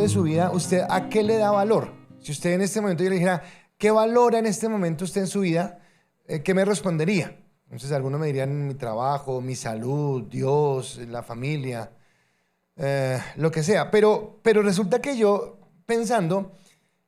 de su vida, ¿usted a qué le da valor? Si usted en este momento yo le dijera, ¿qué valora en este momento usted en su vida? ¿Qué me respondería? Entonces algunos me dirían mi trabajo, mi salud, Dios, la familia, lo que sea. Pero resulta que yo, pensando,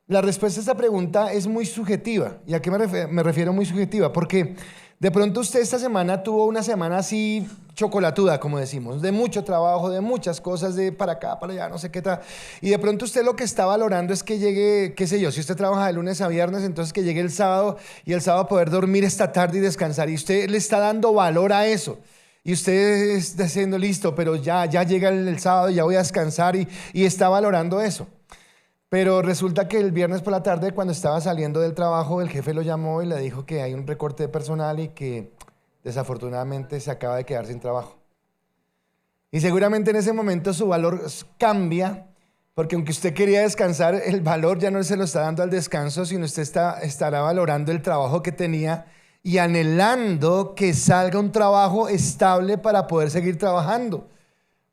la respuesta a esta pregunta es muy subjetiva. ¿Y a qué me refiero muy subjetiva? Porque de pronto usted esta semana tuvo una semana así chocolatuda, como decimos, de mucho trabajo, de muchas cosas, de para acá, para allá, no sé qué tal. Y de pronto usted lo que está valorando es que llegue, qué sé yo, si usted trabaja de lunes a viernes, entonces que llegue el sábado y el sábado poder dormir esta tarde y descansar. Y usted le está dando valor a eso. Y usted está diciendo, listo, pero ya llega el sábado, ya voy a descansar y está valorando eso. Pero resulta que el viernes por la tarde, cuando estaba saliendo del trabajo, el jefe lo llamó y le dijo que hay un recorte de personal y que desafortunadamente se acaba de quedar sin trabajo. Y seguramente en ese momento su valor cambia, porque aunque usted quería descansar, el valor ya no se lo está dando al descanso, sino usted estará valorando el trabajo que tenía y anhelando que salga un trabajo estable para poder seguir trabajando.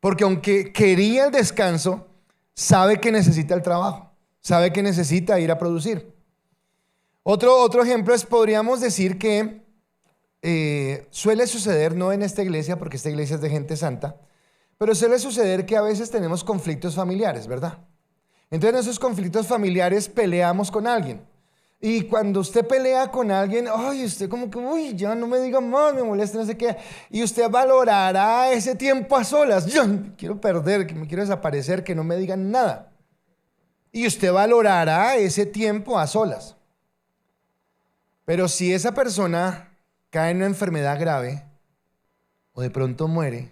Porque aunque quería el descanso, sabe que necesita el trabajo, sabe que necesita ir a producir. Otro ejemplo es, podríamos decir que suele suceder, no en esta iglesia, porque esta iglesia es de gente santa, pero suele suceder que a veces tenemos conflictos familiares, ¿verdad? Entonces en esos conflictos familiares peleamos con alguien. Y cuando usted pelea con alguien, ay, usted como que, uy, ya no me diga más, me molesta, no sé qué. Y usted valorará ese tiempo a solas. Yo quiero perder, que me quiero desaparecer, que no me digan nada. Y usted valorará ese tiempo a solas. Pero si esa persona cae en una enfermedad grave o de pronto muere,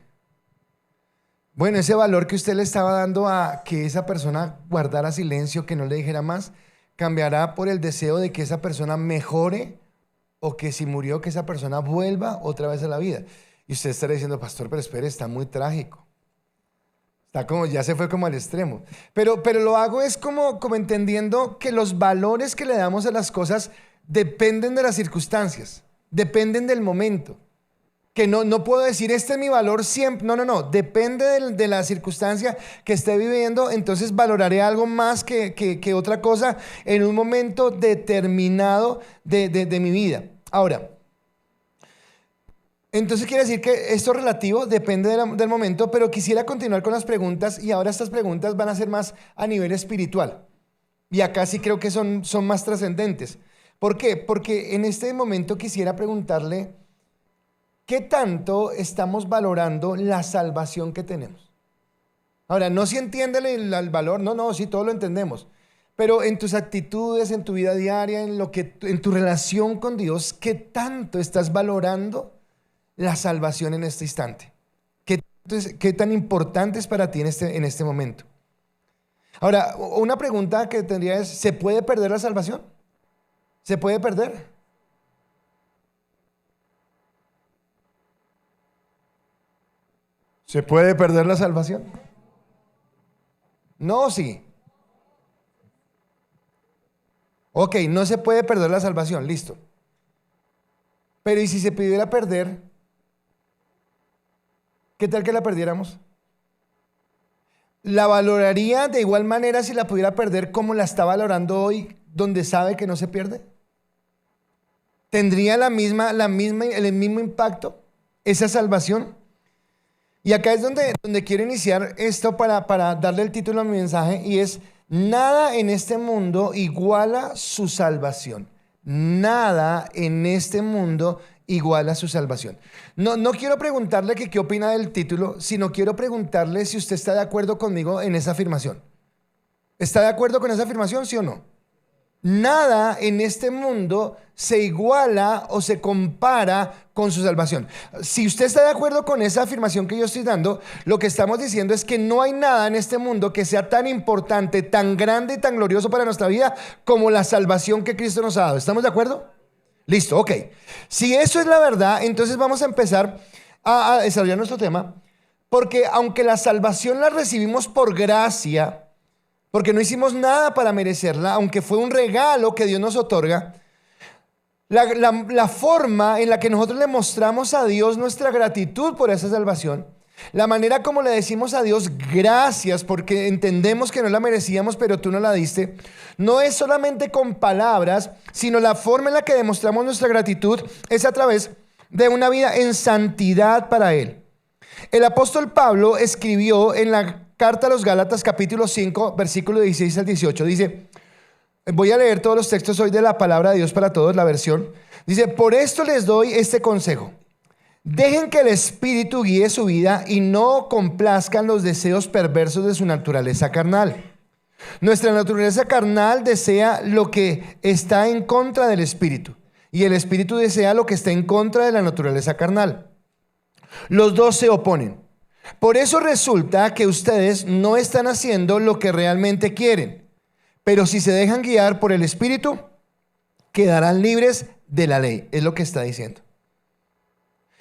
bueno, ese valor que usted le estaba dando a que esa persona guardara silencio, que no le dijera más, cambiará por el deseo de que esa persona mejore o que si murió, que esa persona vuelva otra vez a la vida. Y usted estará diciendo, pastor, pero espere, está muy trágico. Está como, ya se fue como al extremo. Pero lo hago es como entendiendo que los valores que le damos a las cosas dependen de las circunstancias, dependen del momento. Que no puedo decir, este es mi valor siempre. No. Depende de la circunstancia que esté viviendo. Entonces valoraré algo más que otra cosa en un momento determinado de mi vida. Ahora, entonces quiere decir que esto relativo depende del momento, pero quisiera continuar con las preguntas y ahora estas preguntas van a ser más a nivel espiritual. Y acá sí creo que son más trascendentes. ¿Por qué? Porque en este momento quisiera preguntarle, ¿qué tanto estamos valorando la salvación que tenemos? Ahora, no si entienden el valor, no, sí, todo lo entendemos. Pero en tus actitudes, en tu vida diaria, en tu relación con Dios, ¿qué tanto estás valorando la salvación en este instante? ¿Qué tan importante es para ti en este momento? Ahora, una pregunta que tendría es, ¿se puede perder la salvación? ¿Se puede perder? ¿Se puede perder la salvación? No, sí. Ok, no se puede perder la salvación, listo. Pero ¿y si se pudiera perder? ¿Qué tal que la perdiéramos? ¿La valoraría de igual manera si la pudiera perder como la está valorando hoy, donde sabe que no se pierde? ¿Tendría el mismo impacto esa salvación? Y acá es donde quiero iniciar esto para darle el título a mi mensaje, y es: nada en este mundo iguala su salvación. Nada en este mundo iguala su salvación. No quiero preguntarle qué opina del título, sino quiero preguntarle si usted está de acuerdo conmigo en esa afirmación. ¿Está de acuerdo con esa afirmación, sí o no? Nada en este mundo se iguala o se compara con su salvación. Si usted está de acuerdo con esa afirmación que yo estoy dando, lo que estamos diciendo es que no hay nada en este mundo que sea tan importante, tan grande y tan glorioso para nuestra vida como la salvación que Cristo nos ha dado. ¿Estamos de acuerdo? Listo, ok. Si eso es la verdad, entonces vamos a empezar a desarrollar nuestro tema, porque aunque la salvación la recibimos por gracia, porque no hicimos nada para merecerla, aunque fue un regalo que Dios nos otorga, la forma en la que nosotros le mostramos a Dios nuestra gratitud por esa salvación La manera como le decimos a Dios gracias porque entendemos que no la merecíamos, pero tú no la diste, no es solamente con palabras, sino la forma en la que demostramos nuestra gratitud es a través de una vida en santidad para Él. El apóstol Pablo escribió en la carta a los Gálatas capítulo 5, versículo 16 al 18, dice, voy a leer todos los textos hoy de la palabra de Dios para todos, la versión, dice, por esto les doy este consejo. Dejen que el Espíritu guíe su vida y no complazcan los deseos perversos de su naturaleza carnal. Nuestra naturaleza carnal desea lo que está en contra del Espíritu y el Espíritu desea lo que está en contra de la naturaleza carnal. Los dos se oponen. Por eso resulta que ustedes no están haciendo lo que realmente quieren, pero si se dejan guiar por el Espíritu, quedarán libres de la ley, es lo que está diciendo.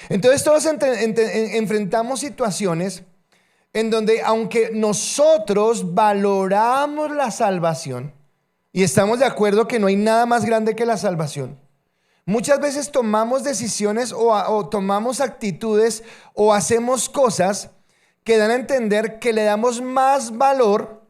Entonces todos enfrentamos situaciones en donde aunque nosotros valoramos la salvación y estamos de acuerdo que no hay nada más grande que la salvación, muchas veces tomamos decisiones o tomamos actitudes o hacemos cosas que dan a entender que le damos más valor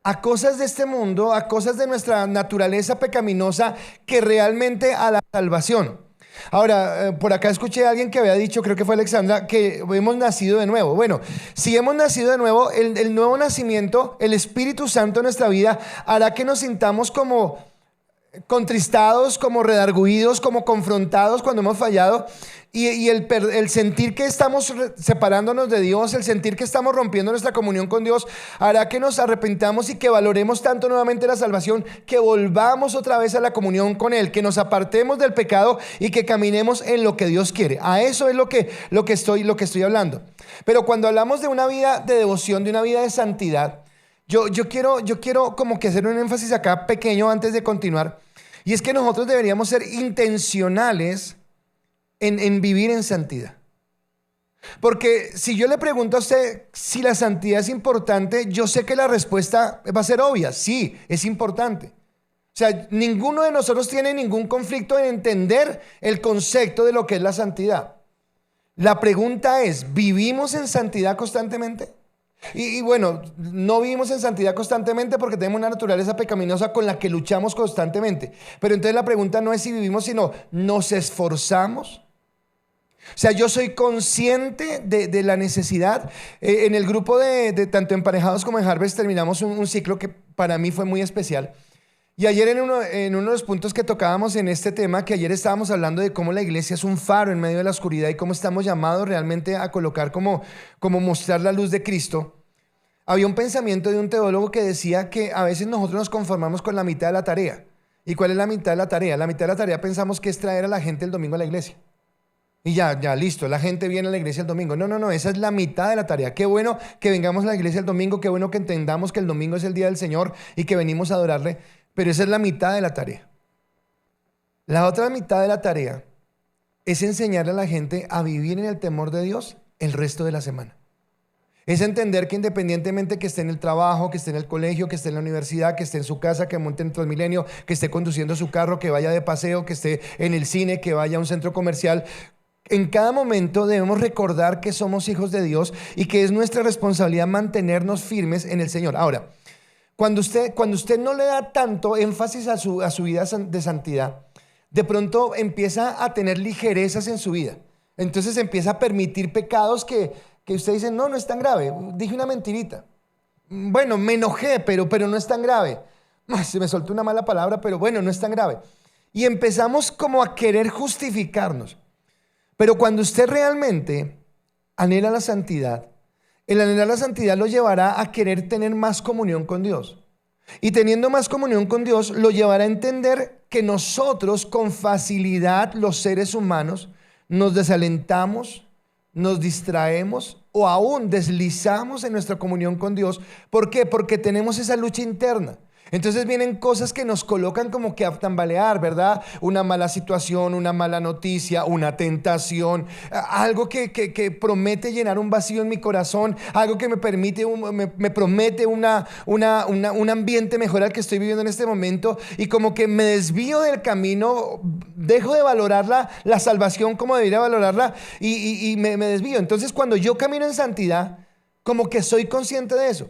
a cosas de este mundo, a cosas de nuestra naturaleza pecaminosa que realmente a la salvación. Ahora, por acá escuché a alguien que había dicho, creo que fue Alexandra, que hemos nacido de nuevo. Bueno, si hemos nacido de nuevo, el nuevo nacimiento, el Espíritu Santo en nuestra vida hará que nos sintamos como contristados, como redarguidos, como confrontados cuando hemos fallado. Y el sentir que estamos separándonos de Dios, el sentir que estamos rompiendo nuestra comunión con Dios, hará que nos arrepentamos y que valoremos tanto nuevamente la salvación, que volvamos otra vez a la comunión con Él, que nos apartemos del pecado y que caminemos en lo que Dios quiere. A eso es lo que estoy hablando. Pero cuando hablamos de una vida de devoción, de una vida de santidad, yo quiero como que hacer un énfasis acá pequeño antes de continuar. Y es que nosotros deberíamos ser intencionales en vivir en santidad. Porque si yo le pregunto a usted si la santidad es importante, yo sé que la respuesta va a ser obvia. Sí, es importante. O sea, ninguno de nosotros tiene ningún conflicto en entender el concepto de lo que es la santidad. La pregunta es, ¿vivimos en santidad constantemente? Y bueno, no vivimos en santidad constantemente porque tenemos una naturaleza pecaminosa con la que luchamos constantemente. Pero entonces la pregunta no es si vivimos, sino ¿nos esforzamos? O sea, yo soy consciente de la necesidad. En el grupo de tanto Emparejados como en Harvest terminamos un ciclo que para mí fue muy especial. Y ayer en uno de los puntos que tocábamos en este tema, que ayer estábamos hablando de cómo la iglesia es un faro en medio de la oscuridad y cómo estamos llamados realmente a colocar como mostrar la luz de Cristo. Había un pensamiento de un teólogo que decía que a veces nosotros nos conformamos con la mitad de la tarea. ¿Y cuál es la mitad de la tarea? La mitad de la tarea pensamos que es traer a la gente el domingo a la iglesia. Y ya, listo, la gente viene a la iglesia el domingo. No, esa es la mitad de la tarea. Qué bueno que vengamos a la iglesia el domingo, qué bueno que entendamos que el domingo es el día del Señor y que venimos a adorarle, pero esa es la mitad de la tarea. La otra mitad de la tarea es enseñarle a la gente a vivir en el temor de Dios el resto de la semana. Es entender que independientemente que esté en el trabajo, que esté en el colegio, que esté en la universidad, que esté en su casa, que monte en Transmilenio, que esté conduciendo su carro, que vaya de paseo, que esté en el cine, que vaya a un centro comercial, en cada momento debemos recordar que somos hijos de Dios y que es nuestra responsabilidad mantenernos firmes en el Señor. Ahora, cuando usted no le da tanto énfasis a su vida de santidad, de pronto empieza a tener ligerezas en su vida. Entonces empieza a permitir pecados que usted dice, no es tan grave, dije una mentirita. Bueno, me enojé, pero no es tan grave. Se me soltó una mala palabra, pero bueno, no es tan grave. Y empezamos como a querer justificarnos. Pero cuando usted realmente anhela la santidad, el anhelar la santidad lo llevará a querer tener más comunión con Dios. Y teniendo más comunión con Dios, lo llevará a entender que nosotros con facilidad, los seres humanos, nos desalentamos, nos distraemos o aún deslizamos en nuestra comunión con Dios. ¿Por qué? Porque tenemos esa lucha interna. Entonces vienen cosas que nos colocan como que a tambalear, ¿verdad? Una mala situación, una mala noticia, una tentación, algo que promete llenar un vacío en mi corazón, algo que me permite, me promete un ambiente mejor al que estoy viviendo en este momento, y como que me desvío del camino, dejo de valorar la salvación como debería valorarla, y me desvío. Entonces cuando yo camino en santidad, como que soy consciente de eso.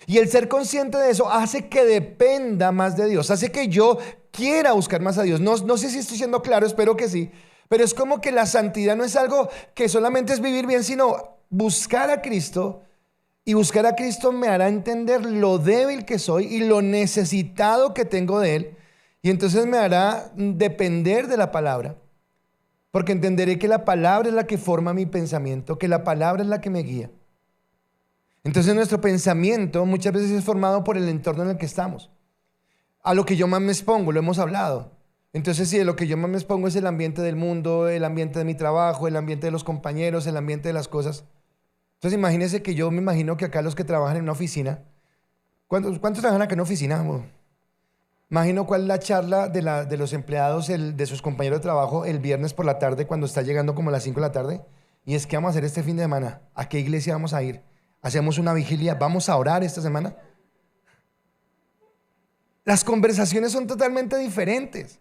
Y el ser consciente de eso hace que dependa más de Dios, hace que yo quiera buscar más a Dios. No sé si estoy siendo claro, espero que sí, pero es como que la santidad no es algo que solamente es vivir bien, sino buscar a Cristo, y buscar a Cristo me hará entender lo débil que soy y lo necesitado que tengo de Él, y entonces me hará depender de la palabra, porque entenderé que la palabra es la que forma mi pensamiento, que la palabra es la que me guía. Entonces nuestro pensamiento muchas veces es formado por el entorno en el que estamos. A lo que yo más me expongo, lo hemos hablado. Entonces si de lo que yo más me expongo es el ambiente del mundo, el ambiente de mi trabajo, el ambiente de los compañeros, el ambiente de las cosas. Entonces imagínense que yo me imagino que acá los que trabajan en una oficina, ¿cuántos trabajan acá en una oficina? Bueno, imagino cuál es la charla de los empleados, de sus compañeros de trabajo el viernes por la tarde, cuando está llegando como a las 5 de la tarde. Y es, ¿qué vamos a hacer este fin de semana? ¿A qué iglesia vamos a ir? ¿Hacemos una vigilia? ¿Vamos a orar esta semana? Las conversaciones son totalmente diferentes.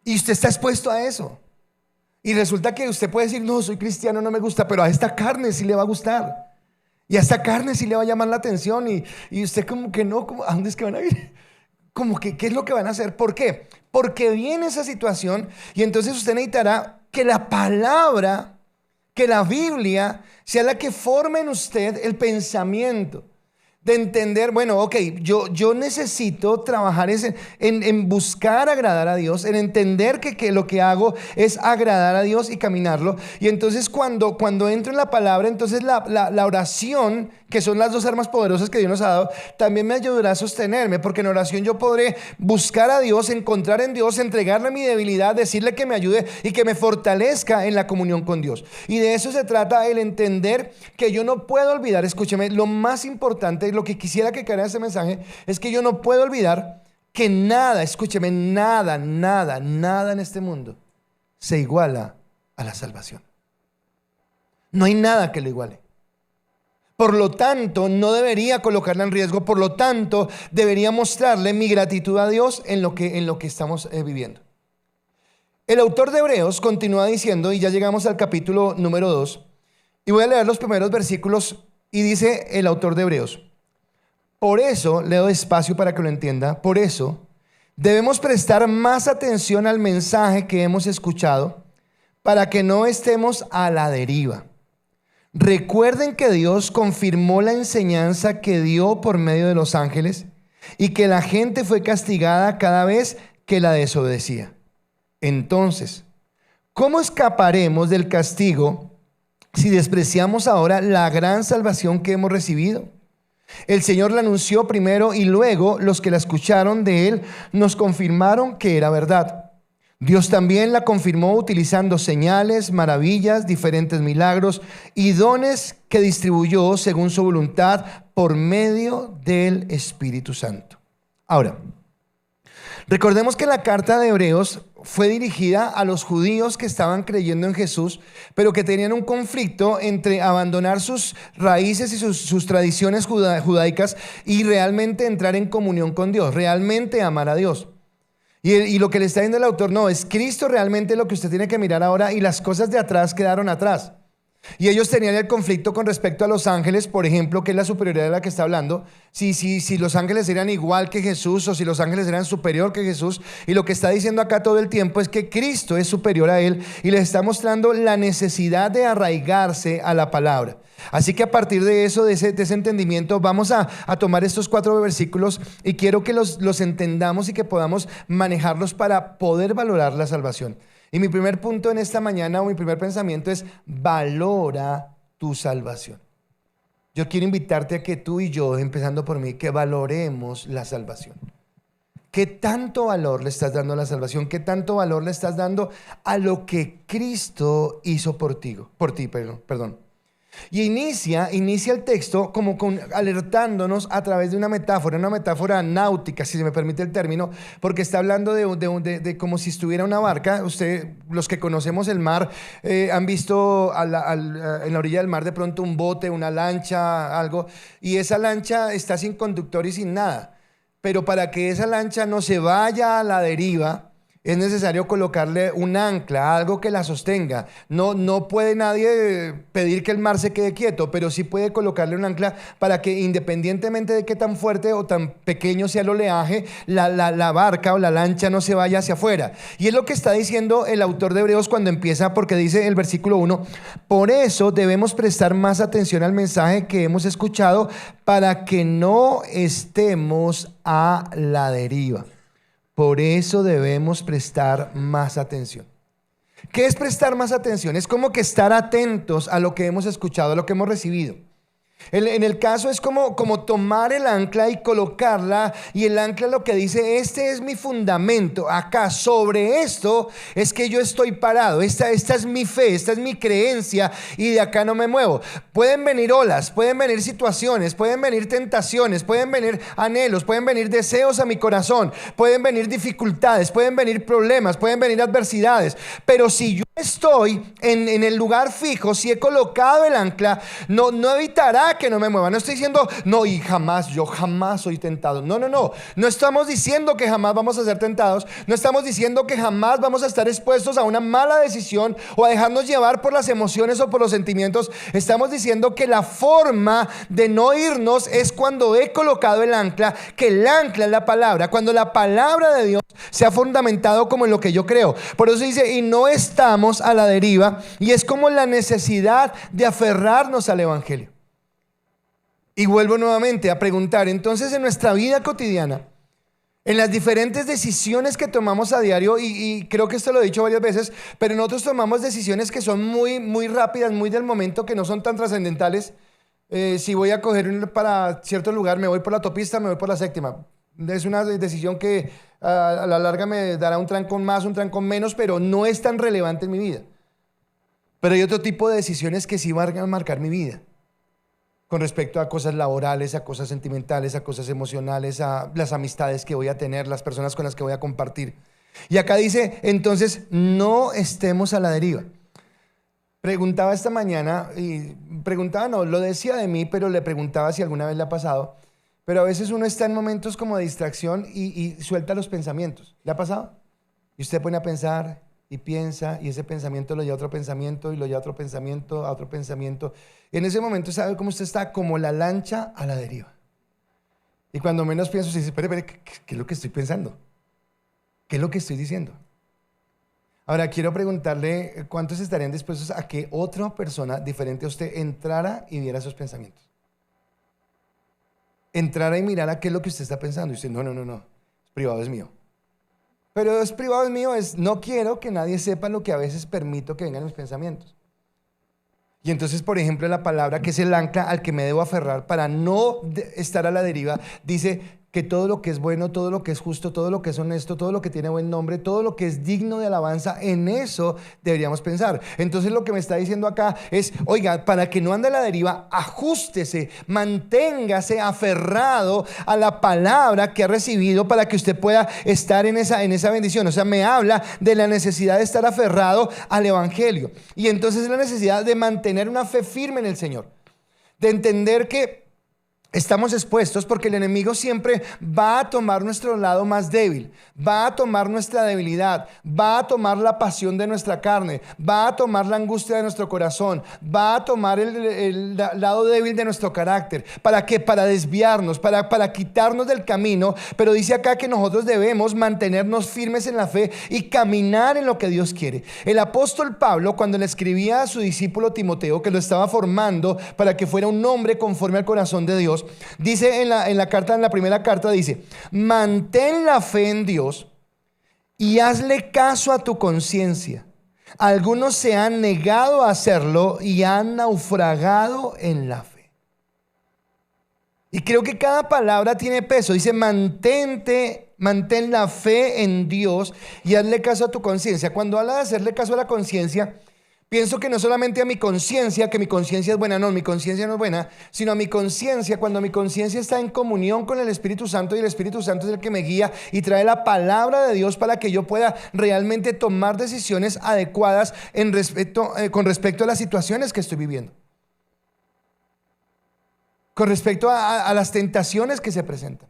Y usted está expuesto a eso. Y resulta que usted puede decir, no, soy cristiano, no me gusta, pero a esta carne sí le va a gustar. Y a esta carne sí le va a llamar la atención. Y usted como que no, ¿a dónde es que van a ir? Como que, ¿qué es lo que van a hacer? ¿Por qué? Porque viene esa situación, y entonces usted necesitará que la palabra, que la Biblia sea la que forme en usted el pensamiento de entender, bueno, ok, yo necesito trabajar en buscar agradar a Dios, en entender que lo que hago es agradar a Dios y caminarlo. Y entonces cuando entro en la palabra, entonces la oración, que son las dos armas poderosas que Dios nos ha dado, también me ayudará a sostenerme, porque en oración yo podré buscar a Dios, encontrar en Dios, entregarle mi debilidad, decirle que me ayude y que me fortalezca en la comunión con Dios. Y de eso se trata, el entender que yo no puedo olvidar, escúcheme, lo más importante, lo que quisiera que quedara en este mensaje, es que yo no puedo olvidar que nada, escúcheme, nada en este mundo se iguala a la salvación. No hay nada que lo iguale. Por lo tanto, no debería colocarla en riesgo. Por lo tanto, debería mostrarle mi gratitud a Dios en lo que estamos viviendo. El autor de Hebreos continúa diciendo, y ya llegamos al capítulo número 2, y voy a leer los primeros versículos, y dice el autor de Hebreos: por eso, leo despacio para que lo entienda, por eso debemos prestar más atención al mensaje que hemos escuchado, para que no estemos a la deriva. Recuerden que Dios confirmó la enseñanza que dio por medio de los ángeles, y que la gente fue castigada cada vez que la desobedecía. Entonces, ¿cómo escaparemos del castigo si despreciamos ahora la gran salvación que hemos recibido? El Señor la anunció primero, y luego los que la escucharon de Él nos confirmaron que era verdad. Dios también la confirmó utilizando señales, maravillas, diferentes milagros y dones que distribuyó según su voluntad por medio del Espíritu Santo. Ahora, recordemos que la carta de Hebreos fue dirigida a los judíos que estaban creyendo en Jesús, pero que tenían un conflicto entre abandonar sus raíces y sus tradiciones judaicas y realmente entrar en comunión con Dios, realmente amar a Dios. Y lo que le está diciendo el autor, no, es Cristo realmente lo que usted tiene que mirar ahora, y las cosas de atrás quedaron atrás. Y ellos tenían el conflicto con respecto a los ángeles, por ejemplo, que es la superioridad de la que está hablando. Si los ángeles eran igual que Jesús, o si los ángeles eran superior que Jesús. Y lo que está diciendo acá todo el tiempo es que Cristo es superior a él, y les está mostrando la necesidad de arraigarse a la palabra. Así que a partir de eso, de ese entendimiento, vamos a tomar estos 4 versículos, y quiero que los entendamos y que podamos manejarlos para poder valorar la salvación. Y mi primer punto en esta mañana, o mi primer pensamiento, es: valora tu salvación. Yo quiero invitarte a que tú y yo, empezando por mí, que valoremos la salvación. ¿Qué tanto valor le estás dando a la salvación? ¿Qué tanto valor le estás dando a lo que Cristo hizo por ti? Perdón. Y inicia el texto como alertándonos a través de una metáfora náutica, si se me permite el término, porque está hablando de como si estuviera una barca. Los que conocemos el mar, han visto en la orilla del mar de pronto un bote, una lancha, algo, y esa lancha está sin conductor y sin nada. Pero para que esa lancha no se vaya a la deriva, es necesario colocarle un ancla, algo que la sostenga. No puede nadie pedir que el mar se quede quieto, pero sí puede colocarle un ancla para que, independientemente de qué tan fuerte o tan pequeño sea el oleaje, la barca o la lancha no se vaya hacia afuera. Y es lo que está diciendo el autor de Hebreos cuando empieza, porque dice el versículo 1, por eso debemos prestar más atención al mensaje que hemos escuchado para que no estemos a la deriva. Por eso debemos prestar más atención. ¿Qué es prestar más atención? Es como que estar atentos a lo que hemos escuchado, a lo que hemos recibido. En el caso es como tomar el ancla y colocarla, y el ancla lo que dice: este es mi fundamento, acá sobre esto es que yo estoy parado, esta es mi fe, esta es mi creencia, y de acá no me muevo. Pueden venir olas, pueden venir situaciones, pueden venir tentaciones, pueden venir anhelos, pueden venir deseos a mi corazón, pueden venir dificultades, pueden venir problemas, pueden venir adversidades, pero si yo estoy en el lugar fijo, si he colocado el ancla, no evitará que no me mueva. No estoy diciendo, no, y yo jamás soy tentado. No estamos diciendo que jamás vamos a ser tentados. No estamos diciendo que jamás vamos a estar expuestos a una mala decisión o a dejarnos llevar por las emociones o por los sentimientos. Estamos diciendo que la forma de no irnos es cuando he colocado el ancla, que el ancla es la palabra, cuando la palabra de Dios se ha fundamentado como en lo que yo creo. Por eso dice, y no estamos a la deriva, y es como la necesidad de aferrarnos al evangelio. Y vuelvo nuevamente a preguntar, entonces, en nuestra vida cotidiana, en las diferentes decisiones que tomamos a diario, y creo que esto lo he dicho varias veces, pero nosotros tomamos decisiones que son muy, muy rápidas, muy del momento, que no son tan trascendentales. Si voy a coger para cierto lugar, me voy por la autopista, me voy por la séptima. Es una decisión que a la larga me dará un trancón más, un trancón menos, pero no es tan relevante en mi vida. Pero hay otro tipo de decisiones que sí van a marcar mi vida, con respecto a cosas laborales, a cosas sentimentales, a cosas emocionales, a las amistades que voy a tener, las personas con las que voy a compartir. Y acá dice, entonces, no estemos a la deriva. Preguntaba esta mañana, lo decía de mí, pero le preguntaba si alguna vez le ha pasado, pero a veces uno está en momentos como de distracción y suelta los pensamientos. ¿Le ha pasado? Y usted pone a pensar y piensa, y ese pensamiento lo lleva a otro pensamiento, y lo lleva a otro pensamiento, a otro pensamiento. Y en ese momento sabe cómo usted está, como la lancha a la deriva. Y cuando menos pienso, se dice, espere, ¿qué es lo que estoy pensando? ¿Qué es lo que estoy diciendo? Ahora, quiero preguntarle, ¿cuántos estarían dispuestos a que otra persona diferente a usted entrara y viera esos pensamientos? Entrara y mirara qué es lo que usted está pensando. Y usted, no, es privado, es mío. Pero es privado, es mío, no quiero que nadie sepa lo que a veces permito que vengan mis pensamientos. Y entonces, por ejemplo, la palabra que es el ancla al que me debo aferrar para no estar a la deriva, dice que todo lo que es bueno, todo lo que es justo, todo lo que es honesto, todo lo que tiene buen nombre, todo lo que es digno de alabanza, en eso deberíamos pensar. Entonces lo que me está diciendo acá es, oiga, para que no ande a la deriva, ajústese, manténgase aferrado a la palabra que ha recibido para que usted pueda estar en esa bendición. O sea, me habla de la necesidad de estar aferrado al evangelio. Y entonces la necesidad de mantener una fe firme en el Señor, de entender que estamos expuestos porque el enemigo siempre va a tomar nuestro lado más débil, va a tomar nuestra debilidad, va a tomar la pasión de nuestra carne, va a tomar la angustia de nuestro corazón, va a tomar el lado débil de nuestro carácter. ¿Para qué? Para desviarnos, para quitarnos del camino. Pero dice acá que nosotros debemos mantenernos firmes en la fe y caminar en lo que Dios quiere. El apóstol Pablo, cuando le escribía a su discípulo Timoteo, que lo estaba formando para que fuera un hombre conforme al corazón de Dios, dice en la primera carta, dice: mantén la fe en Dios y hazle caso a tu conciencia. Algunos se han negado a hacerlo y han naufragado en la fe. Y creo que cada palabra tiene peso. Dice: mantén la fe en Dios y hazle caso a tu conciencia. Cuando habla de hacerle caso a la conciencia, Pienso que no solamente a mi conciencia, que mi conciencia es buena, no, mi conciencia no es buena, sino a mi conciencia, cuando mi conciencia está en comunión con el Espíritu Santo y el Espíritu Santo es el que me guía y trae la palabra de Dios para que yo pueda realmente tomar decisiones adecuadas con respecto a las situaciones que estoy viviendo, con respecto a las tentaciones que se presentan,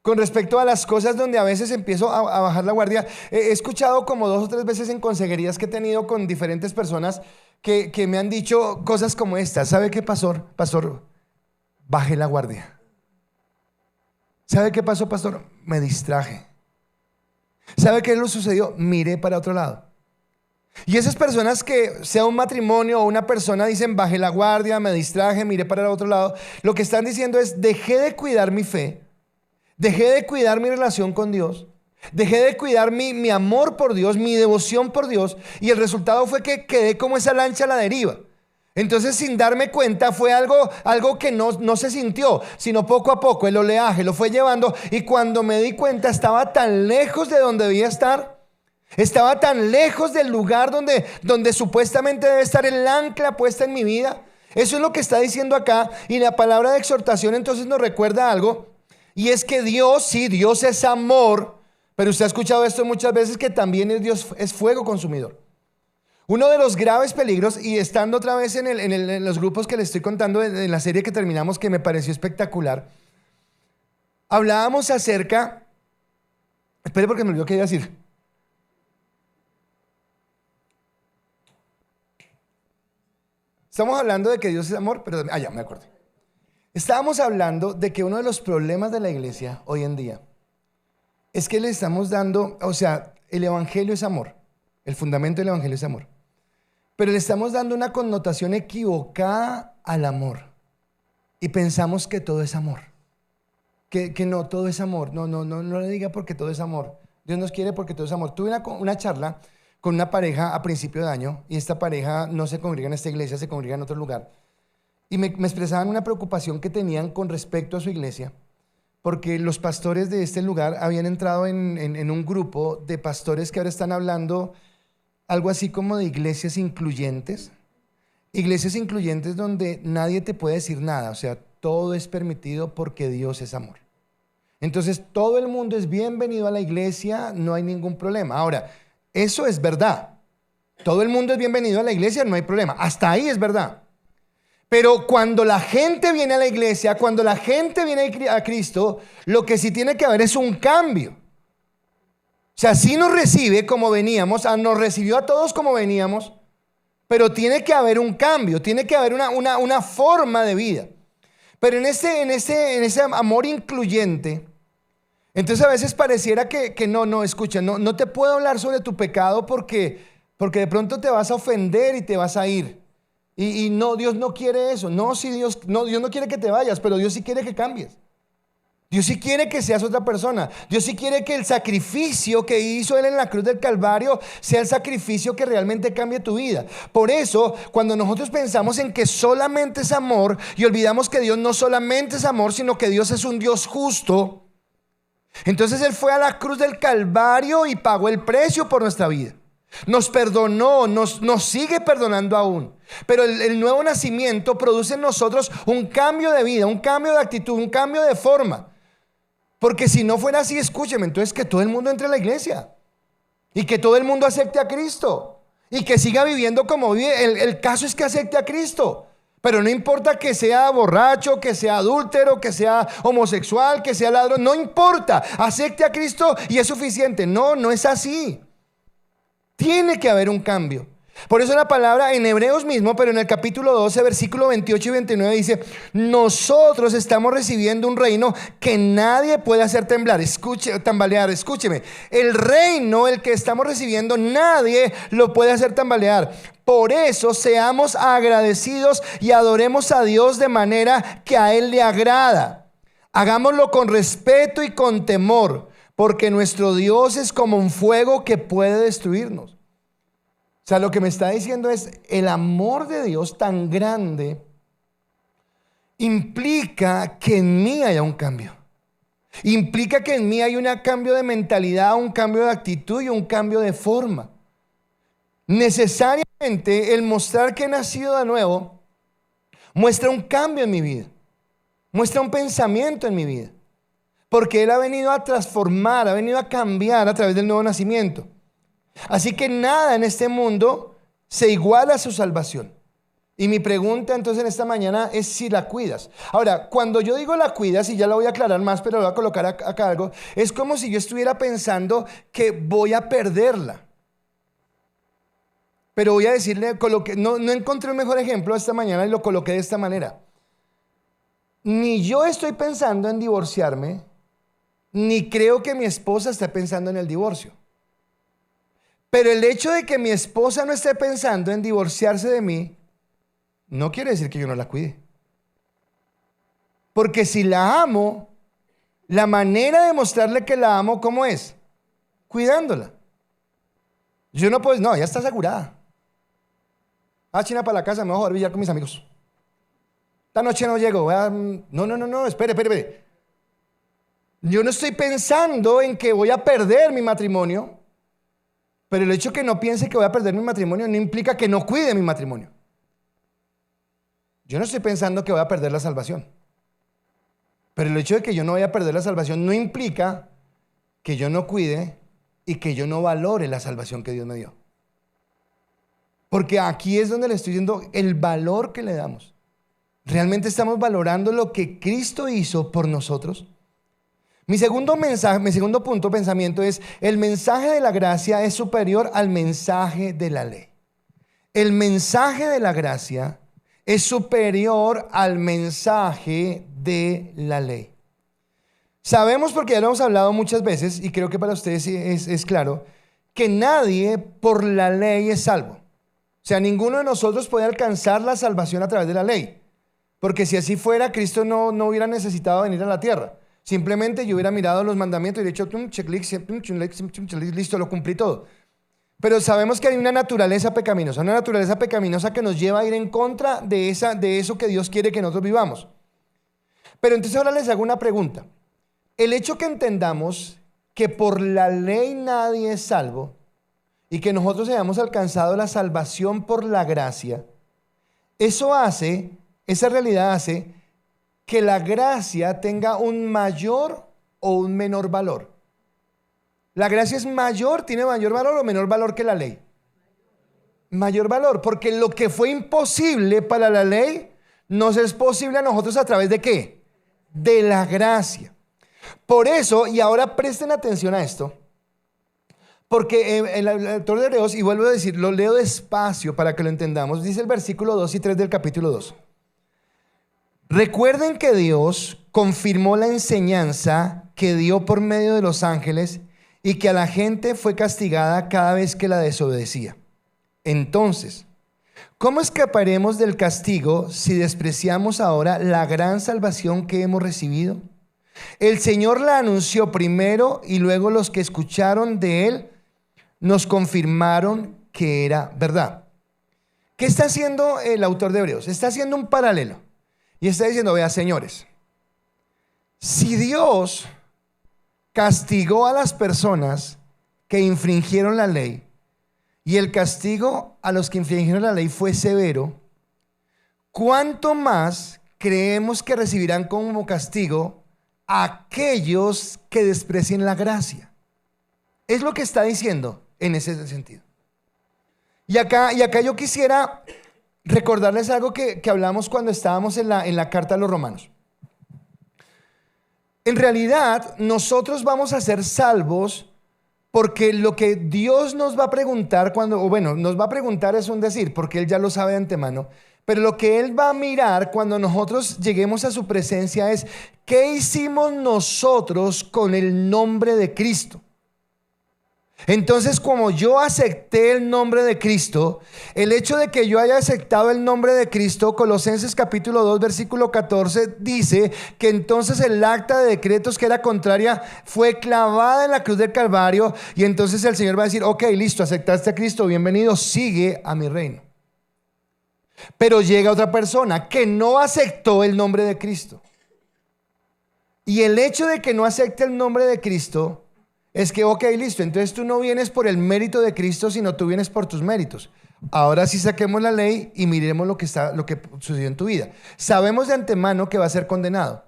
con respecto a las cosas donde a veces empiezo a bajar la guardia. He escuchado como 2 o 3 veces en consejerías que he tenido con diferentes personas que me han dicho cosas como estas. ¿Sabe qué, pastor? Pastor, bajé la guardia. ¿Sabe qué pasó, pastor? Me distraje. ¿Sabe qué lo sucedió? Miré para otro lado. Y esas personas que sea un matrimonio o una persona dicen bajé la guardia, me distraje, miré para el otro lado, lo que están diciendo es dejé de cuidar mi fe, dejé de cuidar mi relación con Dios, dejé de cuidar mi amor por Dios, mi devoción por Dios, y el resultado fue que quedé como esa lancha a la deriva. Entonces, sin darme cuenta, fue algo que no se sintió, sino poco a poco el oleaje lo fue llevando, y cuando me di cuenta estaba tan lejos de donde debía estar. Estaba tan lejos del lugar donde supuestamente debe estar el ancla puesta en mi vida. Eso es lo que está diciendo acá. Y la palabra de exhortación entonces nos recuerda algo. Y es que Dios, sí, Dios es amor. Pero usted ha escuchado esto muchas veces, que también Dios es fuego consumidor. Uno de los graves peligros, y estando otra vez en los grupos que le estoy contando en la serie que terminamos, que me pareció espectacular, hablábamos acerca... Espere porque me olvidó qué iba a decir. Estamos hablando de que Dios es amor, pero... ya me acordé. Estábamos hablando de que uno de los problemas de la iglesia hoy en día es que le estamos dando, o sea, el evangelio es amor, el fundamento del evangelio es amor, pero le estamos dando una connotación equivocada al amor y pensamos que todo es amor, que no, todo es amor. No le diga porque todo es amor. Dios nos quiere porque todo es amor. Tuve una charla con una pareja a principio de año, y esta pareja no se congrega en esta iglesia, se congrega en otro lugar, y me expresaban una preocupación que tenían con respecto a su iglesia, porque los pastores de este lugar habían entrado en un grupo de pastores que ahora están hablando algo así como de iglesias incluyentes donde nadie te puede decir nada, o sea, todo es permitido porque Dios es amor. Entonces todo el mundo es bienvenido a la iglesia, no hay ningún problema. Ahora, eso es verdad. Todo el mundo es bienvenido a la iglesia, no hay problema. Hasta ahí es verdad. Pero cuando la gente viene a la iglesia, cuando la gente viene a Cristo, lo que sí tiene que haber es un cambio. O sea, sí nos recibe como veníamos, nos recibió a todos como veníamos, pero tiene que haber un cambio, tiene que haber una forma de vida. Pero en ese amor incluyente, entonces a veces pareciera que escucha, no te puedo hablar sobre tu pecado porque de pronto te vas a ofender y te vas a ir. Y no, Dios no quiere eso. Dios no quiere que te vayas, pero Dios sí quiere que cambies. Dios sí quiere que seas otra persona. Dios sí quiere que el sacrificio que hizo Él en la cruz del Calvario sea el sacrificio que realmente cambie tu vida. Por eso, cuando nosotros pensamos en que solamente es amor y olvidamos que Dios no solamente es amor, sino que Dios es un Dios justo, entonces Él fue a la cruz del Calvario y pagó el precio por nuestra vida. Nos perdonó, nos sigue perdonando aún. Pero el nuevo nacimiento produce en nosotros un cambio de vida, un cambio de actitud, un cambio de forma. Porque si no fuera así, escúcheme, entonces que todo el mundo entre a la iglesia y que todo el mundo acepte a Cristo y que siga viviendo como vive. El caso es que acepte a Cristo. Pero no importa que sea borracho, que sea adúltero, que sea homosexual, que sea ladrón, no importa. Acepte a Cristo y es suficiente. No es así. Tiene que haber un cambio. Por eso la palabra en Hebreos mismo, pero en el capítulo 12, versículo 28 y 29 dice: nosotros estamos recibiendo un reino que nadie puede hacer tambalear. Escúcheme, el reino, el que estamos recibiendo, nadie lo puede hacer tambalear. Por eso seamos agradecidos y adoremos a Dios de manera que a Él le agrada. Hagámoslo con respeto y con temor, porque nuestro Dios es como un fuego que puede destruirnos. O sea, lo que me está diciendo es, el amor de Dios tan grande implica que en mí haya un cambio. Implica que en mí hay un cambio de mentalidad, un cambio de actitud y un cambio de forma. Necesariamente el mostrar que he nacido de nuevo muestra un cambio en mi vida, muestra un pensamiento en mi vida, porque Él ha venido a transformar, ha venido a cambiar a través del nuevo nacimiento. Así que nada en este mundo se iguala a su salvación. Y mi pregunta entonces en esta mañana es si la cuidas. Ahora, cuando yo digo la cuidas, y ya la voy a aclarar más, pero lo voy a colocar acá algo, es como si yo estuviera pensando que voy a perderla. Pero voy a decirle, no encontré un mejor ejemplo esta mañana y lo coloqué de esta manera. Ni yo estoy pensando en divorciarme, ni creo que mi esposa esté pensando en el divorcio. Pero el hecho de que mi esposa no esté pensando en divorciarse de mí, no quiere decir que yo no la cuide. Porque si la amo, la manera de mostrarle que la amo, ¿cómo es? Cuidándola. Yo no puedo, no, ya está asegurada. China para la casa, me voy a jugar billar con mis amigos. Esta noche no llego. No, espere. Yo no estoy pensando en que voy a perder mi matrimonio, pero el hecho de que no piense que voy a perder mi matrimonio no implica que no cuide mi matrimonio. Yo no estoy pensando que voy a perder la salvación. Pero el hecho de que yo no vaya a perder la salvación no implica que yo no cuide y que yo no valore la salvación que Dios me dio. Porque aquí es donde le estoy diciendo el valor que le damos. ¿Realmente estamos valorando lo que Cristo hizo por nosotros? Mi segundo pensamiento es: el mensaje de la gracia es superior al mensaje de la ley. El mensaje de la gracia es superior al mensaje de la ley. Sabemos, porque ya lo hemos hablado muchas veces, y creo que para ustedes es claro, que nadie por la ley es salvo. O sea, ninguno de nosotros puede alcanzar la salvación a través de la ley. Porque si así fuera, Cristo no hubiera necesitado venir a la tierra. Simplemente yo hubiera mirado los mandamientos y hubiera hecho listo, lo cumplí todo. Pero sabemos que hay una naturaleza pecaminosa que nos lleva a ir en contra de eso que Dios quiere que nosotros vivamos. Pero entonces ahora les hago una pregunta. El hecho que entendamos que por la ley nadie es salvo y que nosotros hayamos alcanzado la salvación por la gracia, esa realidad hace que la gracia tenga un mayor o un menor valor. ¿La gracia tiene mayor valor o menor valor que la ley? Mayor valor, porque lo que fue imposible para la ley nos es posible a nosotros a través de ¿qué? De la gracia. Por eso, y ahora presten atención a esto, porque el autor de Hebreos, y vuelvo a decir, lo leo despacio para que lo entendamos, dice el versículo 2 y 3 del capítulo 2. Recuerden que Dios confirmó la enseñanza que dio por medio de los ángeles y que a la gente fue castigada cada vez que la desobedecía. Entonces, ¿cómo escaparemos del castigo si despreciamos ahora la gran salvación que hemos recibido? El Señor la anunció primero y luego los que escucharon de Él nos confirmaron que era verdad. ¿Qué está haciendo el autor de Hebreos? Está haciendo un paralelo y está diciendo: vea, señores, si Dios castigó a las personas que infringieron la ley y el castigo a los que infringieron la ley fue severo, ¿cuánto más creemos que recibirán como castigo a aquellos que desprecien la gracia? Es lo que está diciendo en ese sentido. Y acá yo quisiera recordarles algo que hablamos cuando estábamos en la carta a los Romanos. En realidad, nosotros vamos a ser salvos porque lo que Dios nos va a preguntar nos va a preguntar es un decir, porque Él ya lo sabe de antemano, pero lo que Él va a mirar cuando nosotros lleguemos a su presencia es: ¿qué hicimos nosotros con el nombre de Cristo? Entonces, como yo acepté el nombre de Cristo, el hecho de que yo haya aceptado el nombre de Cristo, Colosenses capítulo 2 versículo 14 dice que entonces el acta de decretos que era contraria fue clavada en la cruz del Calvario, y entonces el Señor va a decir: ok, listo, aceptaste a Cristo, bienvenido, sigue a mi reino. Pero llega otra persona que no aceptó el nombre de Cristo, y el hecho de que no acepte el nombre de Cristo es que, ok, listo, entonces tú no vienes por el mérito de Cristo, sino tú vienes por tus méritos. Ahora sí saquemos la ley y miremos lo que sucedió en tu vida. Sabemos de antemano que va a ser condenado,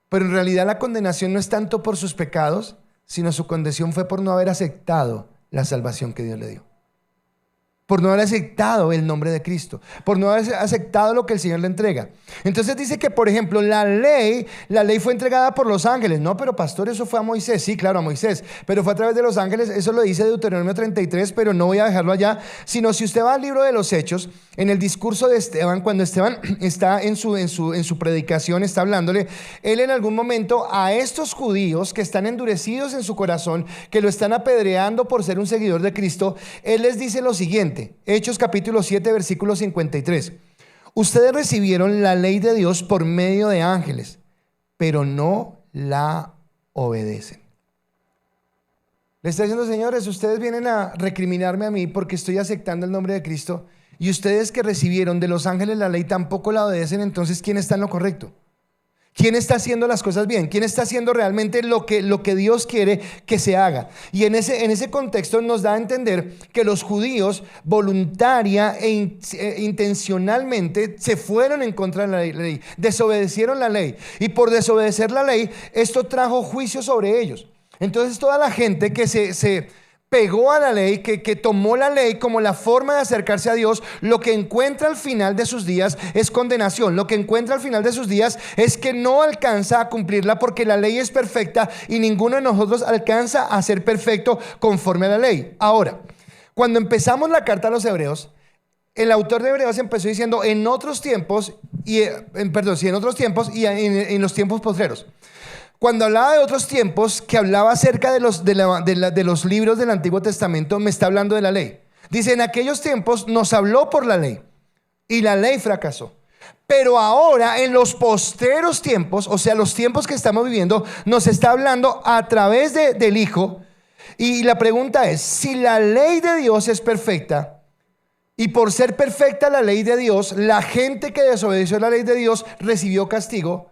pero en realidad la condenación no es tanto por sus pecados, sino su condenación fue por no haber aceptado la salvación que Dios le dio. Por no haber aceptado el nombre de Cristo, por no haber aceptado lo que el Señor le entrega. Entonces dice que, por ejemplo, la ley fue entregada por los ángeles. No, pero pastor, eso fue a Moisés. Sí, claro, a Moisés, pero fue a través de los ángeles. Eso lo dice Deuteronomio 33, pero no voy a dejarlo allá, sino si usted va al libro de los Hechos, en el discurso de Esteban, cuando Esteban está en su predicación, está hablándole, él en algún momento a estos judíos que están endurecidos en su corazón, que lo están apedreando por ser un seguidor de Cristo, él les dice lo siguiente. Hechos capítulo 7, versículo 53. Ustedes recibieron la ley de Dios por medio de ángeles, pero no la obedecen. Le está diciendo, señores, ustedes vienen a recriminarme a mí porque estoy aceptando el nombre de Cristo, y ustedes que recibieron de los ángeles la ley tampoco la obedecen. Entonces, ¿quién está en lo correcto? ¿Quién está haciendo las cosas bien? ¿Quién está haciendo realmente lo que Dios quiere que se haga? Y en ese contexto nos da a entender que los judíos voluntaria e intencionalmente se fueron en contra de la ley, desobedecieron la ley. Y por desobedecer la ley, esto trajo juicio sobre ellos. Entonces toda la gente que se pegó a la ley, que tomó la ley como la forma de acercarse a Dios, lo que encuentra al final de sus días es condenación. Lo que encuentra al final de sus días es que no alcanza a cumplirla, porque la ley es perfecta y ninguno de nosotros alcanza a ser perfecto conforme a la ley. Ahora, cuando empezamos la carta a los Hebreos, el autor de Hebreos empezó diciendo en otros tiempos y en los tiempos postreros. Cuando hablaba de otros tiempos, que hablaba acerca de los libros del Antiguo Testamento, me está hablando de la ley. Dice, en aquellos tiempos nos habló por la ley y la ley fracasó. Pero ahora, en los posteros tiempos, o sea, los tiempos que estamos viviendo, nos está hablando a través del Hijo. Y la pregunta es, si la ley de Dios es perfecta, y por ser perfecta la ley de Dios, la gente que desobedeció la ley de Dios recibió castigo,